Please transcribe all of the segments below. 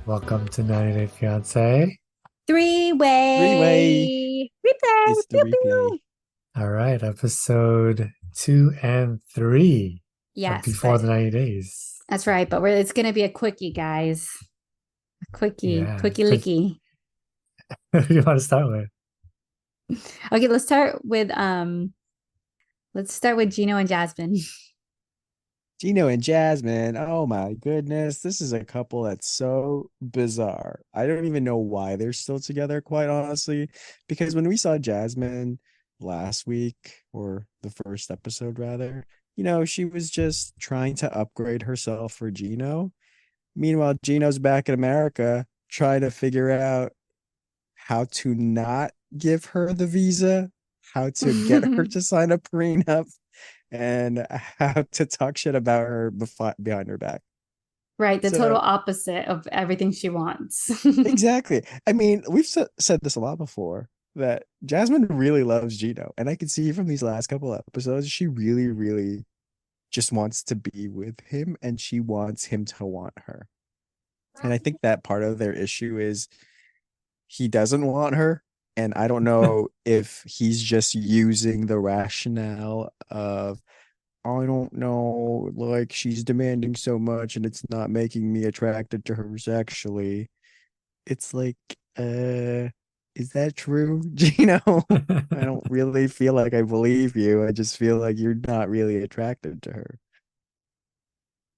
Welcome to 90 Day Fiance. Three-way Three-way. replay. It's the Pew, replay. pew. All right, episode 2 and 3 of Yes, Before but the 90 Days. that's right. But it's gonna be a quickie, guys. A quickie, Yeah. quickie licky. Who do you want to start with? Okay, let's start with Gino and Jasmin. Gino and Jasmin. Oh my goodness. This is a couple that's so bizarre. I don't even know why they're still together, quite honestly. Because when we saw Jasmine last week, or the first episode rather, she was just trying to upgrade herself for Gino. Meanwhile, Gino's back in America trying to figure out how to not give her the visa, how to get her to sign a prenup, and how to talk shit about her behind her back. Right, the total So, opposite of everything she wants. exactly. I mean, we've said this a lot before that Jasmine really loves Gino. And I can see from these last couple episodes, she really, really just wants to be with him and she wants him to want her. And I think that part of their issue is he doesn't want her. And I don't know if he's just using the rationale of, I don't know, like she's demanding so much and it's not making me attracted to her sexually. It's like, is that true? Gino? I don't really feel like I believe you. I just feel like you're not really attracted to her.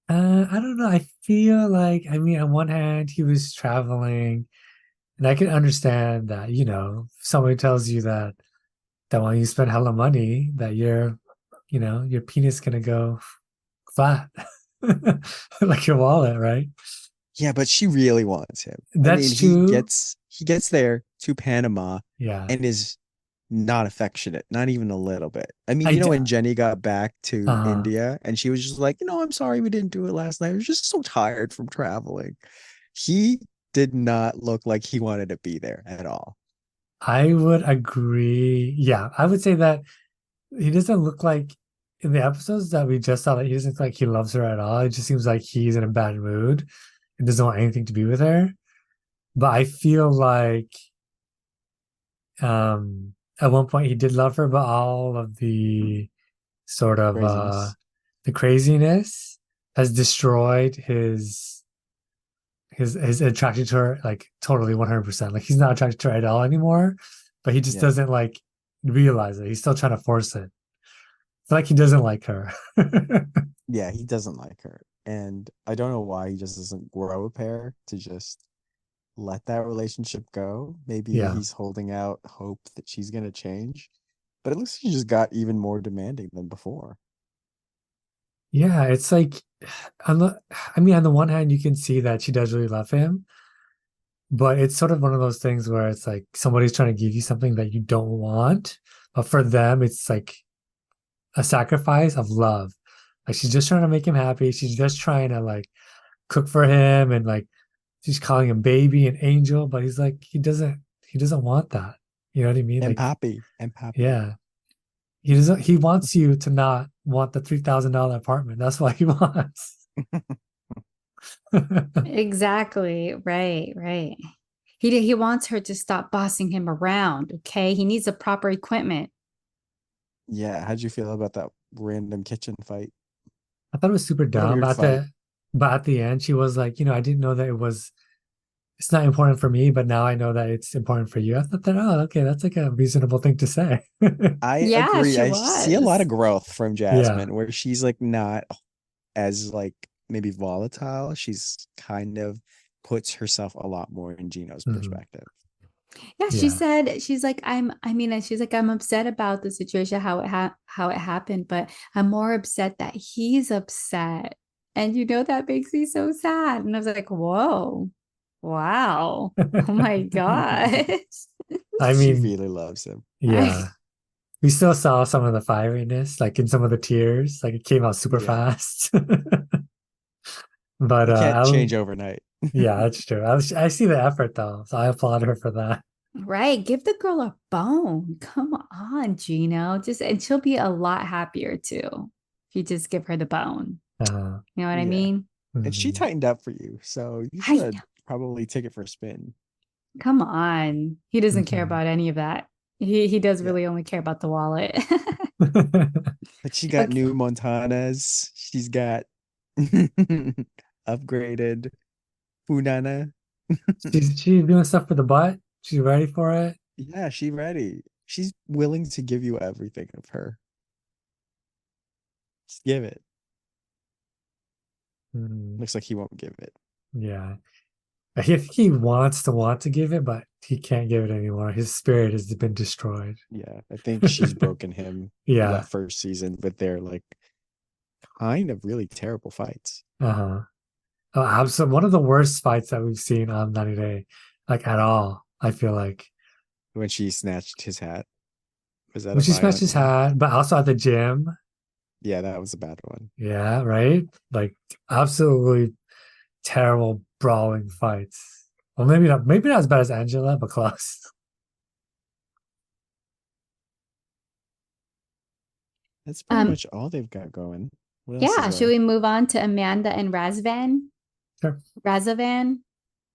I don't know. I feel like, I mean, on one hand, he was traveling, and I can understand that, if somebody tells you that when you spend hella money, that your penis gonna go flat, like your wallet, right? Yeah, but she really wants him. I mean, That's he true. gets there to Panama Yeah. and is not affectionate, not even a little bit. I mean, I d when Jenny got back to uh India and she was just like, I'm sorry we didn't do it last night. I was just so tired from traveling. He did not look like he wanted to be there at all. I would agree. Yeah, I would say that he doesn't look like in the episodes that we just saw that he doesn't look like he loves her at all. It just seems like he's in a bad mood and doesn't want anything to be with her. But I feel like at one point he did love her, but all of the sort of Craziness. the craziness has destroyed his attraction to her, like totally 100%. Like he's not attracted to her at all anymore, but he just Yeah. doesn't like realize it. He's still trying to force it. It's like he doesn't like her. Yeah, he doesn't like her. And I don't know why he just doesn't grow a pair to just let that relationship go. Maybe Yeah. he's holding out hope that she's going to change. But it looks like he just got even more demanding than before. Yeah, it's like I mean, on the one hand, you can see that she does really love him, but it's sort of one of those things where it's like somebody's trying to give you something that you don't want, but for them, it's like a sacrifice of love. Like she's just trying to make him happy. She's just trying to like cook for him and like she's calling him baby and angel, but he's like he doesn't want that. You know what I mean? And Like, Poppy. And Poppy. yeah. He wants you to not want the $3,000 apartment. That's what he wants. Exactly. Right, right. He wants her to stop bossing him around. Okay. He needs a proper equipment. Yeah, how'd you feel about that random kitchen fight? I thought it was super What a dumb. weird fight. But at the end, she was like, I didn't know that it's not important for me, but now I know that it's important for you. I thought that, oh, okay, that's like a reasonable thing to say. I Yeah, agree. she I see a lot was. of growth from Yeah. Jasmine where she's like not as like maybe volatile. She's kind of puts herself a lot more in Gino's Mhm. perspective. Yeah, she Yeah. said she's like she's like I'm upset about the situation how it happened, but I'm more upset that he's upset. And that makes me so sad. And I was like, "Whoa. Wow. Oh my gosh." I She mean, really loves him. yeah. We still saw some of the fieriness, like in some of the tears, like it came out super Yeah. fast. But You can't change overnight. yeah, that's true. I see the effort though, so I applaud her for that. Right. Give the girl a bone. Come on, Gino. And she'll be a lot happier too. If you just give her the bone. Uh, You know what I Yeah. mean? And she mhm. tightened up for you, so you I should probably take it for a spin. come on. He doesn't care Mhm. about any of that. He does Yeah. really only care about the wallet. But she got Okay. new Montanas. She's got upgraded Funana. She's doing stuff for the butt. She's ready for it. Yeah, she ready. She's willing to give you everything of her. Just give it. Mhm. Looks like he won't give it. Yeah. I think he wants to give it, but he can't give it anymore. His spirit has been destroyed. Yeah, I think she's broken him Yeah. that first season with their like kind of really terrible fights. Uh-huh. Oh, absolutely. One of the worst fights that we've seen on 90 Day, like at all. I feel like When she snatched his hat. Was that when a she smashed violent his one? hat, but also at the gym. Yeah, that was a bad one. Yeah, right. Like absolutely terrible brawling fights. Well, maybe not as bad as Angela, but close. That's pretty Um, much all they've got going. What else is yeah, should there? we move on to Amanda and Razvan? Sure. Razvan?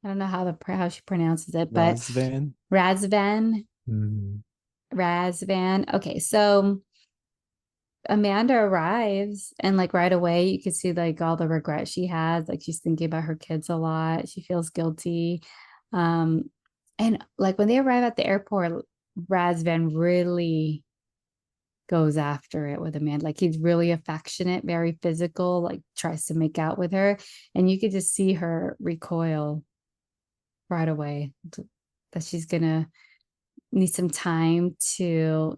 I don't know how she pronounces it, but Razvan? Razvan. Mm, Razvan. Okay, so Amanda arrives and like right away you can see like all the regret she has. Like she's thinking about her kids a lot. She feels guilty. Um, and like when they arrive at the airport, Razvan really goes after it with Amanda. Like he's really affectionate, very physical, like tries to make out with her. And you could just see her recoil right away that she's gonna need some time to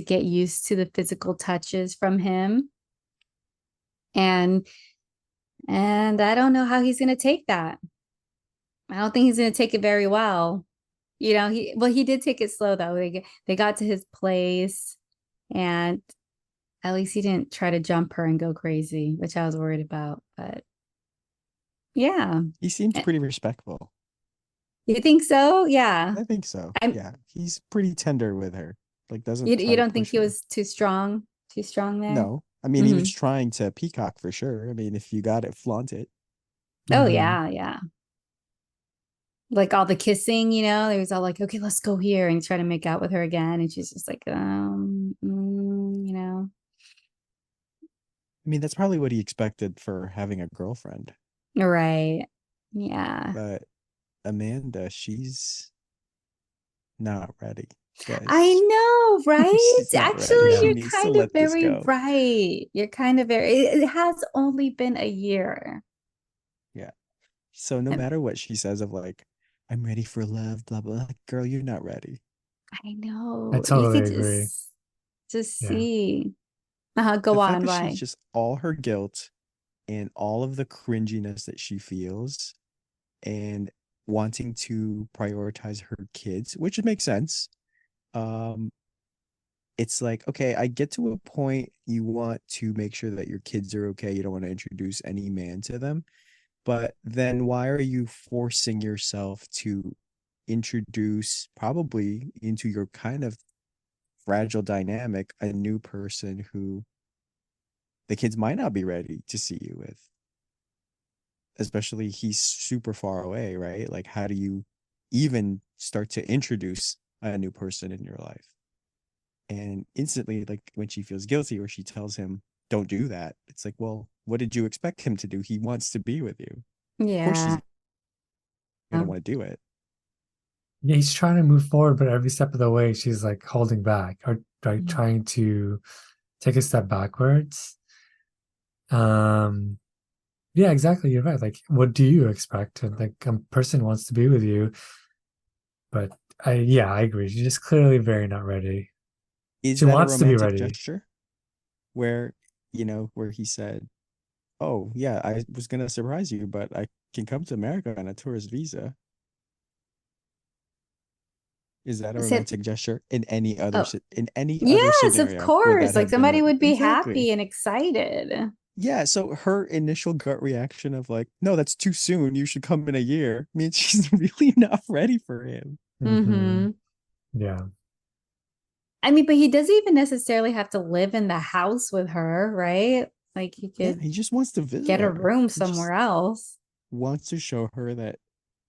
get used to the physical touches from him. And I don't know how he's gonna take that. I don't think he's gonna take it very well. He did take it slow though. They got to his place and at least he didn't try to jump her and go crazy, which I was worried about. But yeah. He seems Eh, pretty respectful. You think so? Yeah. I think so. I'm Yeah. He's pretty tender with her. Like you doesn't try you to don't think push he her. was too strong? Too strong there? No. I mean, he Mm-hmm. was trying to peacock for sure. I mean, if you got it, flaunt it. Oh mhm. yeah, yeah. Like all the kissing, he was all like, okay, let's go here and try to make out with her again. And she's just like, I mean, that's probably what he expected for having a girlfriend. right. Yeah. But Amanda, she's not ready, I guys. know, right? She's not ready. Actually, Yeah. She you're needs to kind of let this very go. right. You're kind of very, it has only been a year. Yeah. So no And matter what she says of like, I'm ready for love, blah blah. Girl, you're not ready. I I know you totally could agree. just Yeah. see. The Go fact on, that she's why? just all her guilt and all of the cringiness that she feels and wanting to prioritize her kids, which makes sense. Um, it's like, okay, I get to a point you want to make sure that your kids are okay. You don't want to introduce any man to them. But then why are you forcing yourself to introduce, probably into your kind of fragile dynamic, a new person who the kids might not be ready to see you with? Especially he's super far away, right? Like, how do you even start to introduce a new person in your life? And instantly, like when she feels guilty or she tells him, don't do that, it's like, well, what did you expect him to do? He wants to be with you. Of course, Yeah. she's gonna want to do it. Yeah, he's trying to move forward, but every step of the way, she's like holding back or like Mm. trying to take a step backwards. Um, yeah, exactly. You're right. Like, what do you expect? And like a person wants to be with you, but I agree. She's just clearly very not ready. Is She that a wants to be romantic ready. gesture where, where he said, oh, yeah, I was gonna surprise you, but I can come to America on a tourist visa? Is that a Said, romantic gesture in any other oh, in any other yes, of scenario? Would that course. Like have been somebody would be exactly? happy and excited. Yeah, so her initial gut reaction of like, no, that's too soon. You should come in a year, means she's really not ready for him. Hmm. Mm-hmm. Yeah. I mean, but he doesn't even necessarily have to live in the house with her, right? Like he Yeah, could he just wants to visit get a her. room He just somewhere else. wants to show her that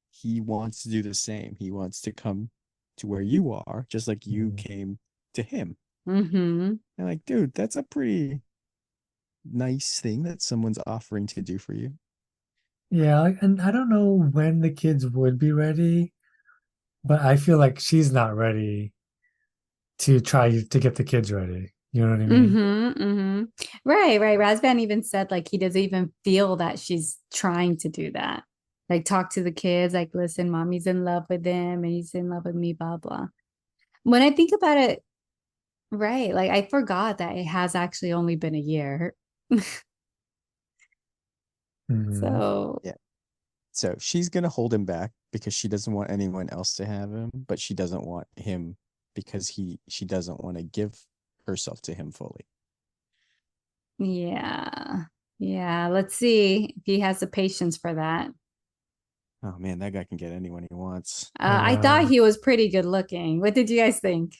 he wants to do the same. He wants to come to where you are, just like you Mhm. came to him. Mm-hmm. And like, dude, that's a pretty nice thing that someone's offering to do for you. Yeah, and I don't know when the kids would be ready, but I feel like she's not ready to try to get the kids ready. You know what I mean? Mm-hmm. Mm-hmm. Right, right. Razvan even said like he doesn't even feel that she's trying to do that. Like talk to the kids, like, listen, mommy's in love with him and he's in love with me, blah, blah. When I think about it, right, like I forgot that it has actually only been a year. Hmm. So Yeah. So she's gonna hold him back because she doesn't want anyone else to have him, but she doesn't want him because she doesn't want to give herself to him fully. yeah. Yeah. Let's see if he has the patience for that. Oh man, that guy can get anyone he wants. I I thought know. he was pretty good looking. What did you guys think?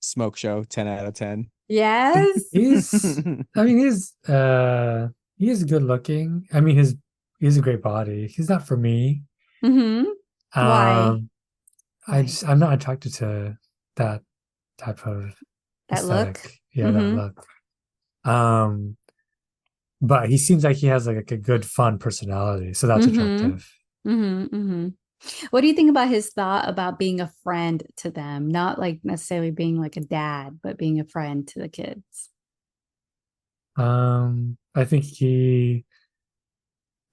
Smoke show, 10 out of 10. Yes. He's, I mean, he is good looking. I mean, he has a great body. He's not for me. Mm-hmm. Why? Um, Why? I'm not attracted to that type of That look? aesthetic. Yeah, that Mm-hmm. look. Um, but he seems like he has like a good, fun personality, so that's Mm-hmm. attractive. Mm-hmm. Mm-hmm. What do you think about his thought about being a friend to them? Not like necessarily being like a dad, but being a friend to the kids. I think he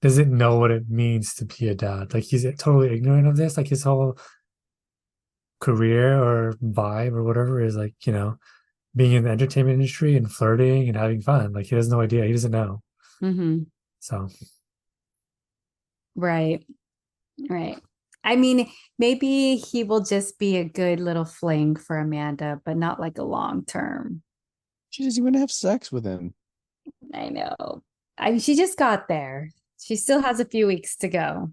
doesn't know what it means to be a dad. Like he's totally ignorant of this. Like his whole career or vibe or whatever is like, being in the entertainment industry and flirting and having fun. Like he has no idea. He doesn't know. Mm-hmm. So Right. Right. I mean, maybe he will just be a good little fling for Amanda, but not like a long term. She doesn't even have sex with him. I know. I mean, she just got there. She still has a few weeks to go,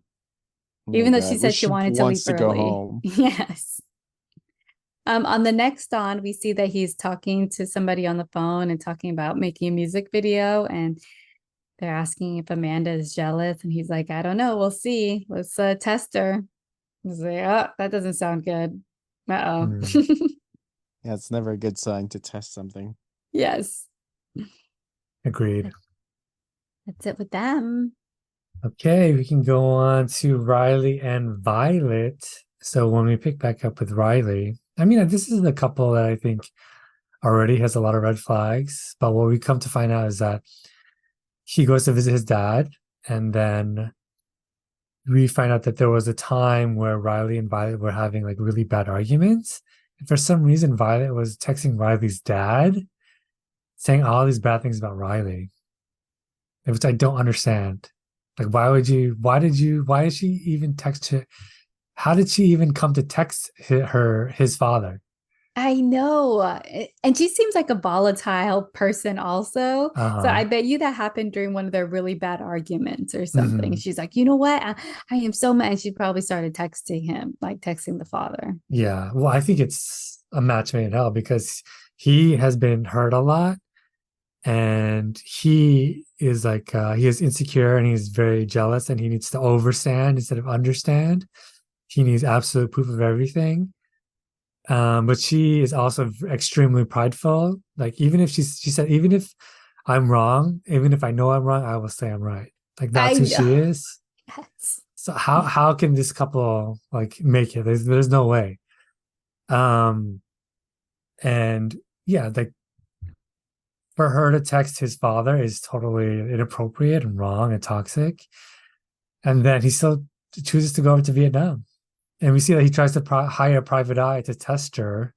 Oh my even though she God. Well, said she she wanted to leave wants to go early. home. Yes. On the next on, we see that he's talking to somebody on the phone and talking about making a music video, and they're asking if Amanda is jealous, and he's like, "I don't know. We'll see. Let's test her." I was like, "Oh, that doesn't sound good." Uh-oh. Hmm. Yeah, it's never a good sign to test something. Yes. agreed. That's it with them. Okay, we can go on to Riley and Violet. So when we pick back up with Riley, I mean, this is a couple that I think already has a lot of red flags. But what we come to find out is that he goes to visit his dad, and then we find out that there was a time where Riley and Violet were having like really bad arguments. And for some reason, Violet was texting Riley's dad, saying all these bad things about Riley, which I don't understand. Like, why did she even text her? How did she even come to text his father? I know. And she seems like a volatile person also. So Uh-huh. I bet you that happened during one of their really bad arguments or something. Hmm. She's like, you know what? I am so mad. And she probably started texting him, like texting the father. Yeah. Well, I think it's a match made in hell because he has been hurt a lot and he is like he is insecure and he's very jealous and he needs to overstand instead of understand. He needs absolute proof of everything. But she is also extremely prideful. Like even if she said, even if I'm wrong, even if I know I'm wrong, I will say I'm right. Like I that's who know. she is. Yes. So how can this couple like make it? There's no way. Um and yeah, like for her to text his father is totally inappropriate and wrong and toxic. And then he still chooses to go over to Vietnam. And we see that he tries to hire a private eye to test her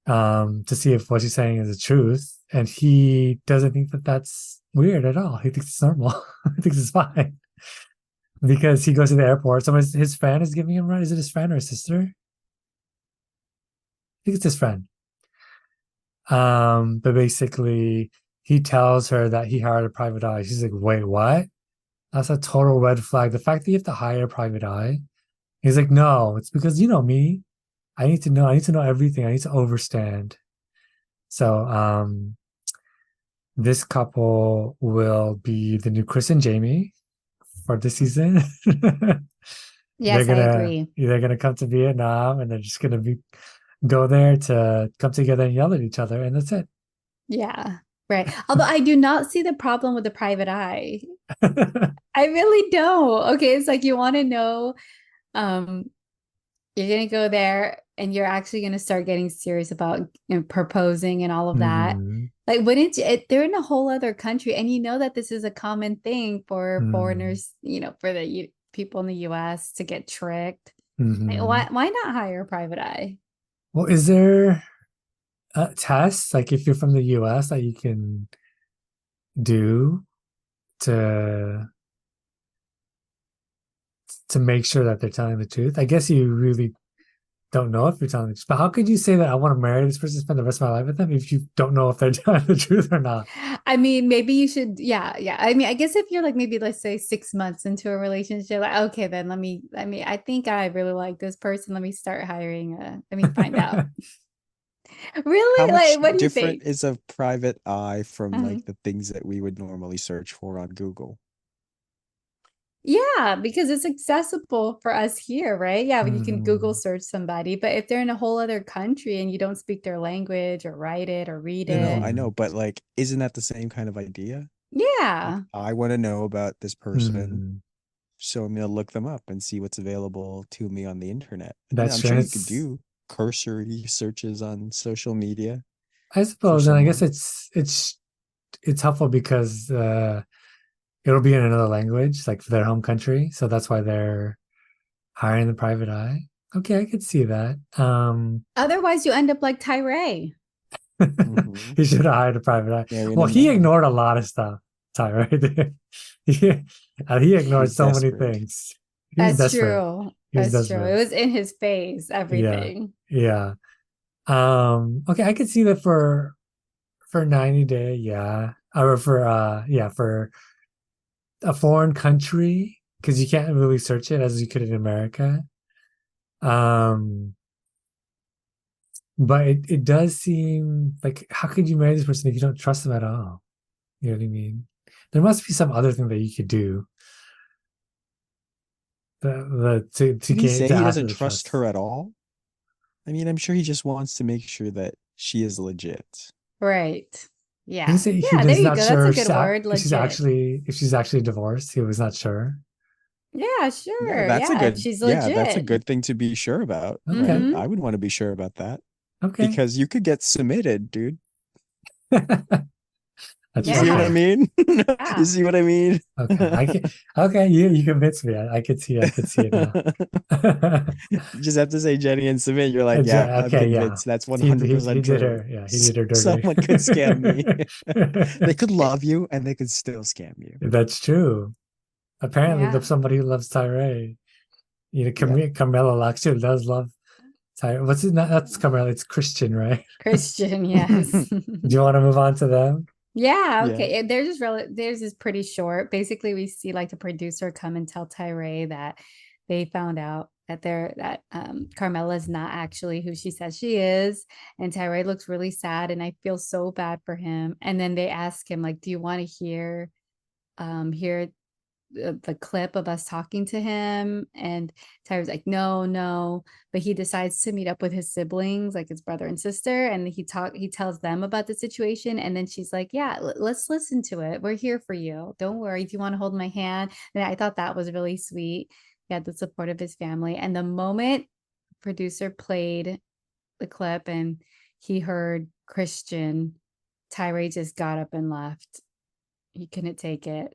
to see if what she's saying is the truth. And he doesn't think that that's weird at all. He thinks it's normal. He thinks it's fine because he goes to the airport. His friend is giving him a ride. Is it his friend or his sister? I think it's his friend. But basically, he tells her that he hired a private eye. She's like, wait, what? That's a total red flag. The fact that you have to hire a private eye. He's like, no, it's because you know me. I need to know. I need to know everything. I need to overstand. So, this couple will be the new Chris and Jamie for the season. Yes, I agree. They're gonna come to Vietnam and they're just gonna go there to come together and yell at each other, and that's it. Yeah, right. Although I do not see the problem with the private eye. I really don't. Okay, it's like you want to know, um, you're gonna go there and you're actually gonna start getting serious about proposing and all of that. Mhm. Like, wouldn't you, they're in a whole other country, and you know that this is a common thing for foreigners, for the people in the US to get tricked. Like, Mhm. why not hire a private eye? Well, is there tests like if you're from the US that you can do to make sure that they're telling the truth? I guess you really don't know if you're telling the truth. But how could you say that I want to marry this person, spend the rest of my life with them if you don't know if they're telling the truth or not? I mean, maybe you should, yeah. I mean, I guess if you're like maybe let's say 6 months into a relationship, like okay, then I think I really like this person. Let me start hiring let me find out. How Really? much Like, what do you different think? is a private eye from Uh-huh. like the things that we would normally search for on Google? Yeah, because it's accessible for us here, right? Yeah, you can Google Mhm. search somebody, but if they're in a whole other country and you don't speak their language or write it or read No, it, I know, Mhm. but like, isn't that the same kind of idea? Like, yeah. I want to know about this person, Mhm. so I'm gonna look them up and see what's available to me on the internet. And That's I'm true. sure And you could it's, do cursory searches on social media I for suppose, and I guess someone. it's helpful because it'll be in another language, like for their home country. So that's why they're hiring the private eye. Okay, I could see that. Otherwise, you end up like Tyray. Hmm. He should have hired a private eye. Marrying Well, a he man. ignored a lot of stuff, Ty, right? he, he ignored He's so many desperate. things. He was That's desperate. true. He was That's true. It desperate. was in his face, Yeah. everything. Yeah. Okay, I could see that for 90 day, yeah. Or for for a foreign country, because you can't really search it as you could in America. Um, but it does seem like how could you marry this person if you don't trust them at all? You know what I mean? There must be some other thing that you could do to Did he gain say to he ask for doesn't the trust trust. her at all? I mean, I'm sure he just wants to make sure that she is legit. Right. He Yeah. said he Yeah, there was you not go. That's sure a if good word, legit. she's actually divorced. He was not sure. Yeah, Yeah, sure. Yeah, if she's that's a legit. good thing to be sure about, right? Okay. Mm-hmm. I would want to be sure about that Okay. because you could get submitted, dude. That's You see what I Yeah. funny. mean? You Yeah. see what I mean? Okay. I can okay, you convinced me. I could see it now. You just have to say Jenny and submit. You're like, yeah, I'm Okay, yeah. convinced. That's He 100% did true. her, yeah, he did her dirty. Someone could scam me. They could love you and they could still scam you. That's true. Apparently, Yeah. somebody who loves Tyray. You know, Yep. Carmela actually does love Tyray. What's it? Not, that's Carmela. It's Christian, right? Christian, yes. Do you want to move on to them? Yeah, Yeah. okay. Theirs is pretty short. Basically, we see like the producer come and tell Tyray that they found out that Carmela's not actually who she says she is. And Tyray looks really sad and I feel so bad for him. And then they ask him, like, do you want to hear the clip of us talking to him? And Tyra's like, no, but he decides to meet up with his siblings, like his brother and sister, and he tells them about the situation. And then she's like, yeah, let's listen to it. We're here for you, don't worry. If you want to hold my hand. And I thought that was really sweet. He had the support of his family. And the moment producer played the clip and he heard Christian, Tyray just got up and left. He couldn't take it.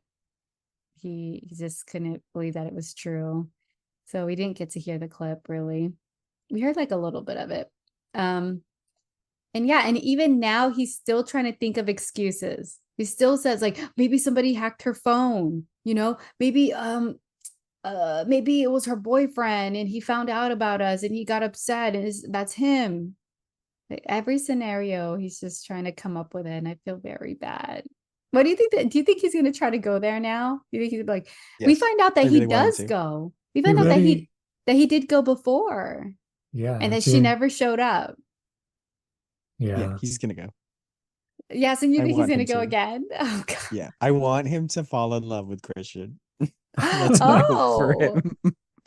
He just couldn't believe that it was true. So we didn't get to hear the clip really. We heard like a little bit of it. Um, and yeah, and even now he's still trying to think of excuses. He still says like maybe somebody hacked her phone, maybe it was her boyfriend and he found out about us and he got upset and that's him. Like, every scenario he's just trying to come up with it and I feel very bad. What do you think do you think he's going to try to go there now? Do you think he's like, we Yes. find out that I he really want him does to. go. We He found out that really he did go before. Yeah. And then she never showed up. Yeah, Yeah. he's gonna go. Yeah, so you I think he's want gonna him go to. again? Oh god. Yeah, I want him to fall in love with Christian. That's my hope for Oh, him.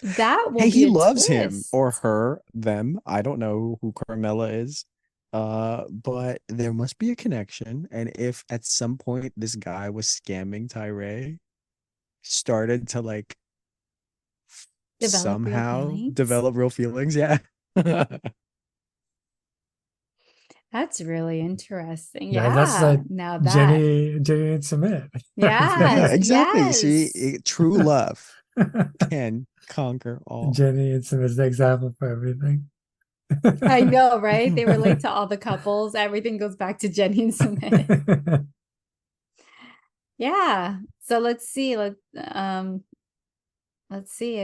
that will Hey, be he a loves him twist. or her, them. I don't know who Carmela is. But there must be a connection. And if at some point this guy was scamming Tyray, started to like Develop real somehow feelings. develop real feelings, yeah. That's really interesting. Yeah, that's Yeah. like Now that. Jenny and Submit. Yeah, Yes. exactly. See, Yes. true love can conquer all. Jenny and Submit's the example for everything. I know, right? They relate to all the couples. Everything goes back to Jenny and Sumit. Yeah. So let's see if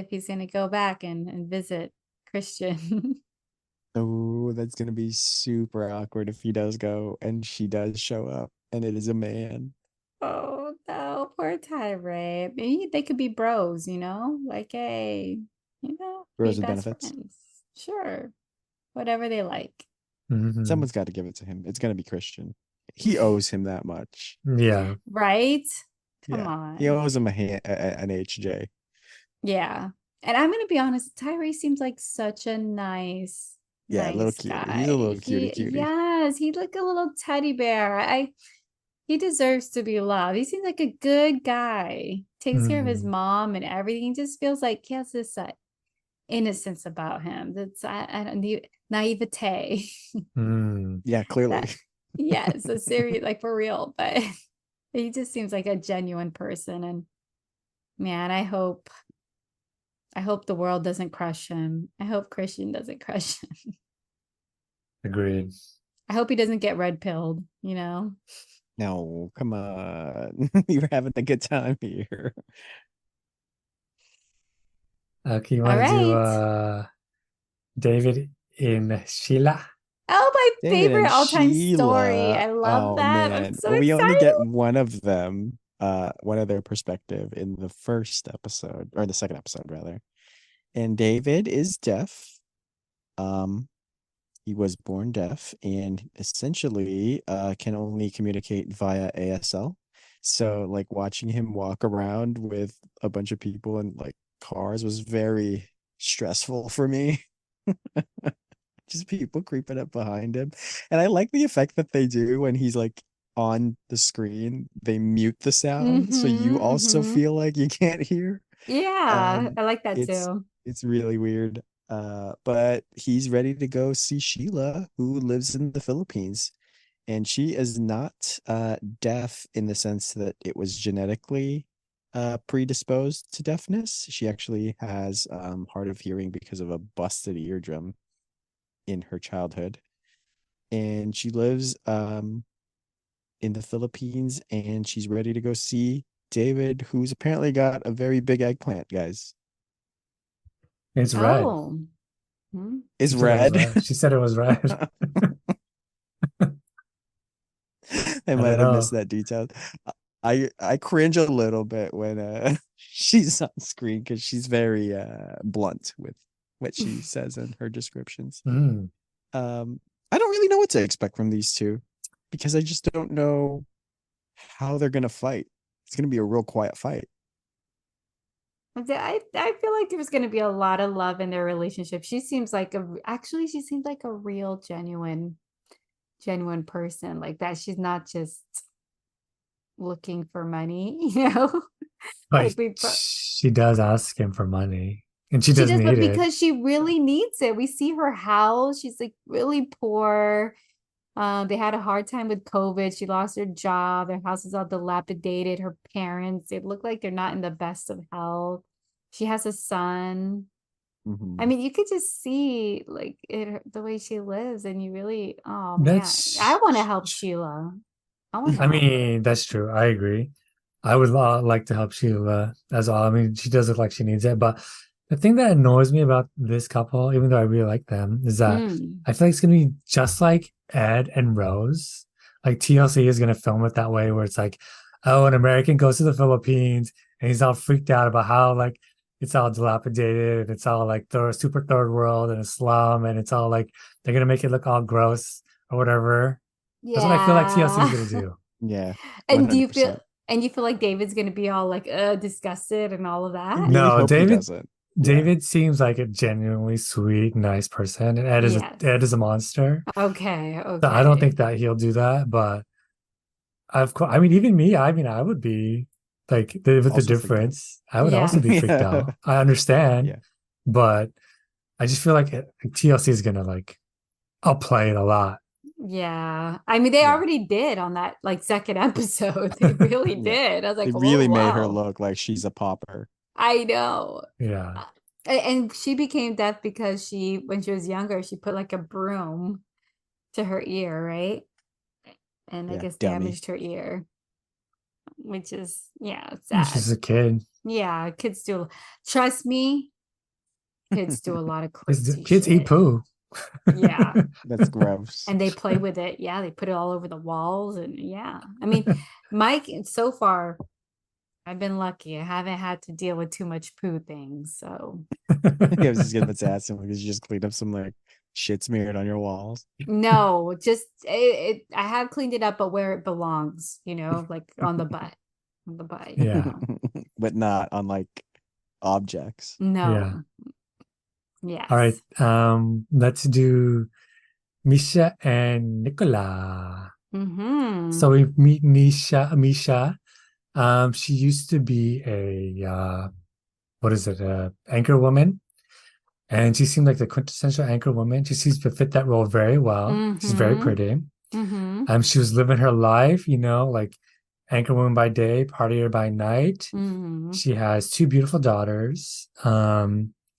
he's gonna go back and visit Christian. Oh, that's gonna be super awkward if he does go and she does show up and it is a man. Oh no, poor Tyray. Maybe they could be bros, like, hey, be Rose with best benefits. friends. Sure. Whatever they like. Mhm. Someone's got to give it to him. It's gonna be Christian. He owes him that much. Yeah. Right? Come Yeah, he on. owes him an HJ. Yeah. And I'm gonna be honest, Tyray seems like such a nice, Yeah, a little nice cutie. He's a guy. little cutie. Yes, he's like a little teddy bear. He deserves to be loved. He seems like a good guy. Takes care of his Mhm. mom and everything. He just feels like he has this innocence about him. That's I don't need naivete. Mm. Yeah, clearly. That yes, a serious like for real, but he just seems like a genuine person. And man, I hope the world doesn't crush him. I hope Christian doesn't crush him. Agreed. I hope he doesn't get red pilled, No, come on. You're having a good time here. Okay, you All want to do right. David in Sheila? Oh, my David favorite and all-time story. Sheila. I love Oh that. I'm man. so We only get excited. one of them, one of their perspective in the first episode, or the second episode rather. And David is deaf. Um, he was born deaf and essentially can only communicate via ASL. So like watching him walk around with a bunch of people and like cars was very stressful for me. Just people creeping up behind him. And I like the effect that they do when he's like on the screen. They mute the sound so you also Mm-hmm. feel like you can't hear. Yeah, I like that It's too. it's really weird. But he's ready to go see Sheila, who lives in the Philippines. And she is not deaf in the sense that it was genetically predisposed to deafness. She actually has hard of hearing because of a busted eardrum in her childhood. And she lives in the Philippines and she's ready to go see David, who's apparently got a very big eggplant, guys. It's red. Oh. Hmm. It's She said it was red. red. She said it was red. I I don't might have missed know. that detail. I cringe a little bit when she's on screen because she's very blunt with what she says in her descriptions. Mm. I don't really know what to expect from these two because I just don't know how they're gonna fight. It's gonna be a real quiet fight. I feel like there's going to be a lot of love in their relationship. She seems like she seems like a real genuine person like that. She's not just looking for money, But like we she does ask him for money, and she she does does, but need it. because she really needs it. We see her house. She's like really poor. They had a hard time with COVID. She lost her job. Their house is all dilapidated. Her parents, they look like they're not in the best of health. She has a son. I Mhm. mean, you could just see like the way she lives, and you really, oh man, I want to That's, help Sheila. I want to I help her. mean, that's true. I agree. I would like to help Sheila as well. I mean, she does look like she needs it, but the thing that annoys me about this couple, even though I really like them, is that Mm. I feel like it's gonna be just like Ed and Rose. Like TLC is gonna film it that way, where it's like, oh, an American goes to the Philippines and he's all freaked out about how like it's all dilapidated and it's all like super third world and a slum, and it's all like they're gonna make it look all gross or whatever. That's what I feel like TLC is gonna Yeah. do. Yeah. And do you feel 100%. and you feel like David's gonna be all like disgusted and all of I that? really No, hope he doesn't. Yeah. David seems like a genuinely sweet, nice person, and Yes. Ed is a monster. Okay, So I don't okay. think that he'll do that, but of course, I mean, even me, I mean, I would be like with the Also freaked out. difference. I would Yeah. also be freaked Yeah. out. I understand, Yeah. but I just feel like TLC is gonna like outplay it a lot. Yeah. I mean, they Yeah. already did on that like second episode. They really Yeah. did. I was like, They really "Whoa, made her wow." look like she's a pauper. I know. Yeah, And she became deaf because when she was younger, she put like a broom to her ear, right? And I Yeah, guess dummy. damaged her ear, which is, yeah, she's sad. a kid. Yeah, kids do. Trust me, kids do a lot of crazy Kids eat shit. poo. Yeah. That's gross. And they play with it. Yeah, they put it all over the walls. And yeah, I mean, Mike, so far, I've been lucky. I haven't had to deal with too much poo things. So I was just gonna ask him because you just cleaned up some like shit smeared on your walls. no, just I have cleaned it up, but where it belongs, like on the butt. On the butt. Yeah. But not on like objects. No. Yes. All right. Let's do Meisha and Nicola. Mm-hmm. So we meet Meisha. She used to be a anchor woman, and she seemed like the quintessential anchor woman. She seems to fit that role very well. She's very pretty. Mm-hmm. She was living her life, like anchor woman by day, partier by night. Mm-hmm. She has two beautiful daughters.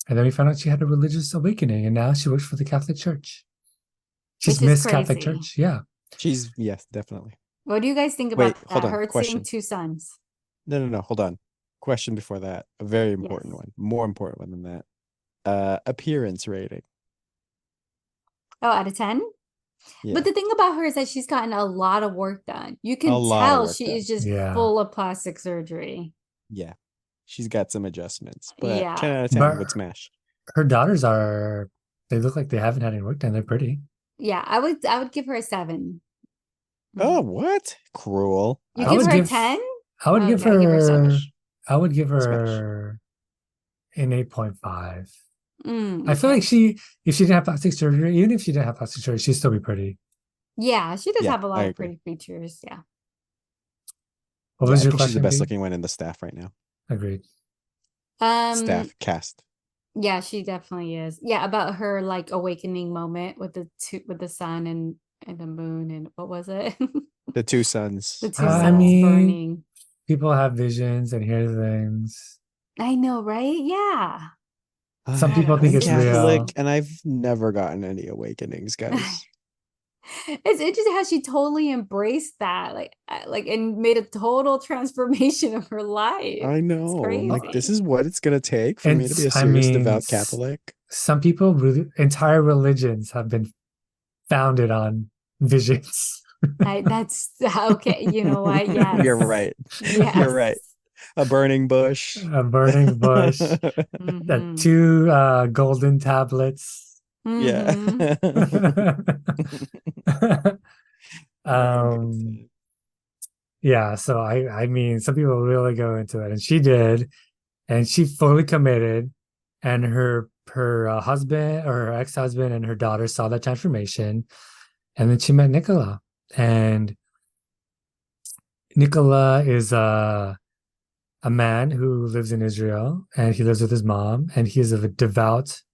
And then we found out she had a religious awakening, and now she works for the Catholic Church. She's Which is Miss Catholic crazy. Church. Yeah. Yes, definitely. What do you guys think Wait, about hold that? on. Her Question. seeing two sons. No. Hold on. Question before that. A very important Yes. one. More important one than that. Appearance rating. Oh, out of 10? Yeah. But the thing about her is that she's gotten a lot of work done. You can A lot of tell work she done. is just Yeah. full of plastic surgery. Yeah. She's got some adjustments. But Yeah. 10 out of 10 But would smash. her daughters they look like they haven't had any work done. They're pretty. Yeah, I would give her a 7. Oh, what? Cruel. You I give would her a give- 10? I would give Okay, I give her her, seven. I would give Smash. her an 8.5. Mm, I feel okay. like if she didn't have plastic surgery, even if she didn't have plastic surgery, she'd still be pretty. Yeah, she does Yeah, have a lot I of agree. pretty features. Yeah. What Yeah, was I your think she's the question, best Pete? looking one in the staff right now. Agreed. Staff cast. Yeah, she definitely is. Yeah, about her like awakening moment with the sun and the moon and what was it? The two sons. The two I suns mean- burning. People have visions and hear things. I know, right? Yeah. Some people think I'm it's Catholic, real. and I've never gotten any awakenings, guys. It's interesting how she totally embraced that, like, and made a total transformation of her life. I know. I'm like, this crazy. is what it's gonna take for me to be a I serious, mean, devout Catholic. Some people, entire religions have been founded on visions. That's okay. You know what? Yes. You're right. Yes. You're right. A burning bush. A burning bush, Mhm. two golden tablets. Yeah. Mhm. Yeah, so I mean, some people really go into it, and she did, and she fully committed, and her husband or her ex-husband and her daughter saw that transformation, and then she met Nicola, and Nicola is a man who lives in Israel, and he lives with his mom, and he is a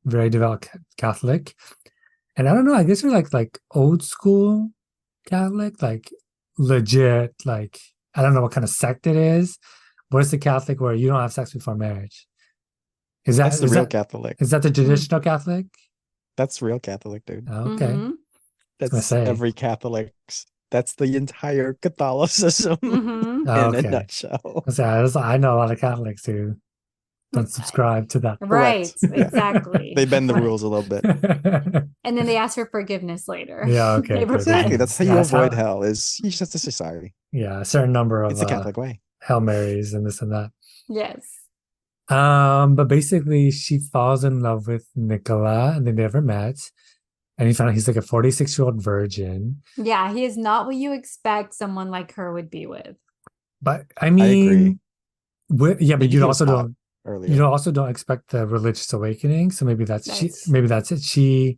very devout Catholic. And I don't know, I guess they're like old school Catholic, like legit, like I don't know what kind of sect it is, but it's the Catholic where you don't have sex before marriage. That's the real Catholic. Is that the traditional Catholic? That's real Catholic, dude. Okay. Mhm. That's every Catholic's. That's the entire Catholicism Mhm. in a Okay. nutshell. I know a lot of Catholics who don't subscribe to that. Right. Correct. Yeah. Exactly. They bend the Right. rules a little bit. And then they ask for forgiveness later. Yeah, okay, They good. Exactly. repent. That's how you That's avoid how- hell. Is you just have to say sorry. Yeah, a certain number of It's the Catholic way. Hail Marys and this and that. Yes. But basically she falls in love with Nicola and they never met. And he found out he's like a 46-year-old virgin. Yeah, he is not what you expect someone like her would be with. But I I agree. mean, yeah, but Maybe you he was also hot don't earlier. also don't expect the religious awakening. So maybe that's That's maybe that's it.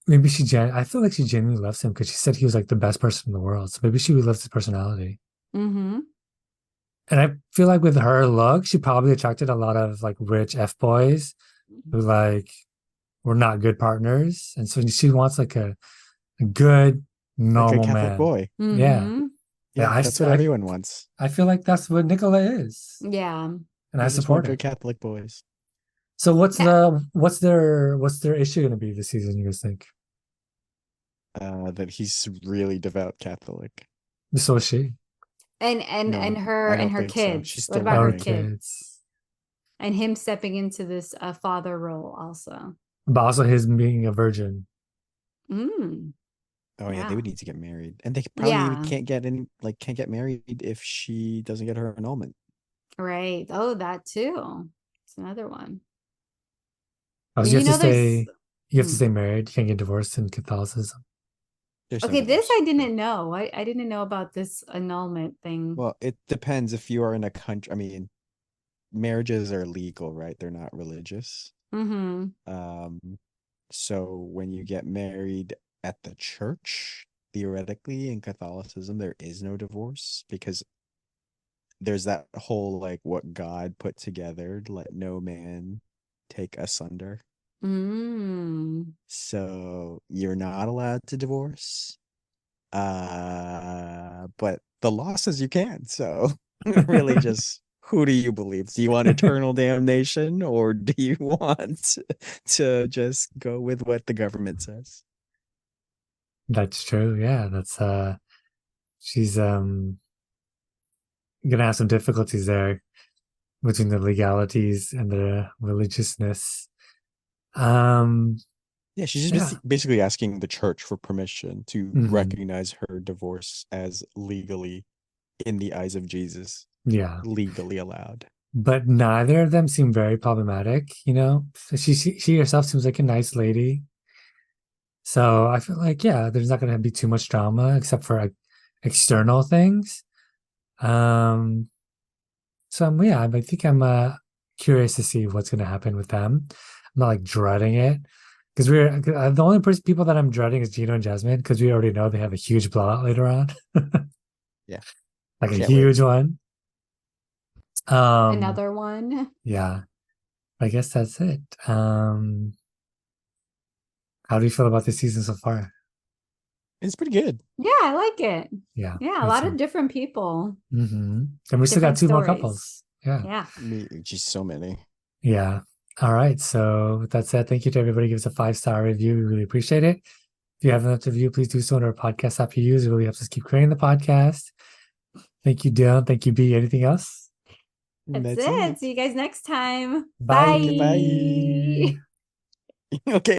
I feel like she genuinely loves him because she said he was like the best person in the world. So maybe she loves his personality. mm-hmm. And I feel like with her look, she probably attracted a lot of like rich F boys who like were not good partners. And so she wants like a good, A good normal Catholic man. boy. Yeah. Mm-hmm. Yeah, Yeah, that's what everyone wants. I feel like that's what Nicola is. Yeah. And I We just want support good it. Catholic boys. So Yeah. what's their issue gonna be this season, you guys think? That he's really devout Catholic. So is she. And No, her I and don't her think so. kids. She's What still about her Our learning. kids? kids. And him stepping into this father role also. But also his being a virgin. Mm. Oh yeah, they Yeah. would need to get married, and they probably Yeah. can't get married if she doesn't get her annulment. Right. Oh, that too. It's another one. Oh, so You know, you have to stay married. You can't get divorced in Catholicism. There's no okay, this divorce. I didn't know. I didn't know about this annulment thing. Well, it depends if you are in a country. I mean, marriages are legal, right? They're not religious. Mm-hmm. So when you get married at the church, theoretically in Catholicism, there is no divorce because there's that whole like what God put together, let no man take asunder. Mm. So you're not allowed to divorce. But the law says you can. So really just who do you believe? Do you want eternal damnation or do you want to just go with what the government says? That's true. Yeah, that's she's gonna have some difficulties there between the legalities and the religiousness. Um, Yeah, she's yeah. just basically asking the church for permission to Mhm. recognize her divorce as legally, in the eyes of Jesus, Yeah. legally allowed. But neither of them seem very problematic, you know? So she herself seems like a nice lady. So I feel like, yeah, there's not gonna be too much drama except for like external things. Um, yeah, I think I'm curious to see what's gonna happen with them. I'm not like dreading it because the only people that I'm dreading is Gino and Jasmin because we already know they have a huge blowout later on, Yeah, like a can't wait. huge one. Another one. Yeah, I guess that's it. How do you feel about this season so far? It's pretty good. Yeah, I like it. Yeah, Yeah, a me lot too. of different people, And we still got different two more stories. couples. Yeah. Yeah. Geez, so many. Yeah. All right. So with that said, thank you to everybody who gives a 5-star review. We really appreciate it. If you haven't left a review, please do so on our podcast app you use. It really helps us keep creating the podcast. Thank you, Dylan. Thank you, B. Anything else? That's it. See you guys next time. Bye. Bye. Okay, bye. Okay.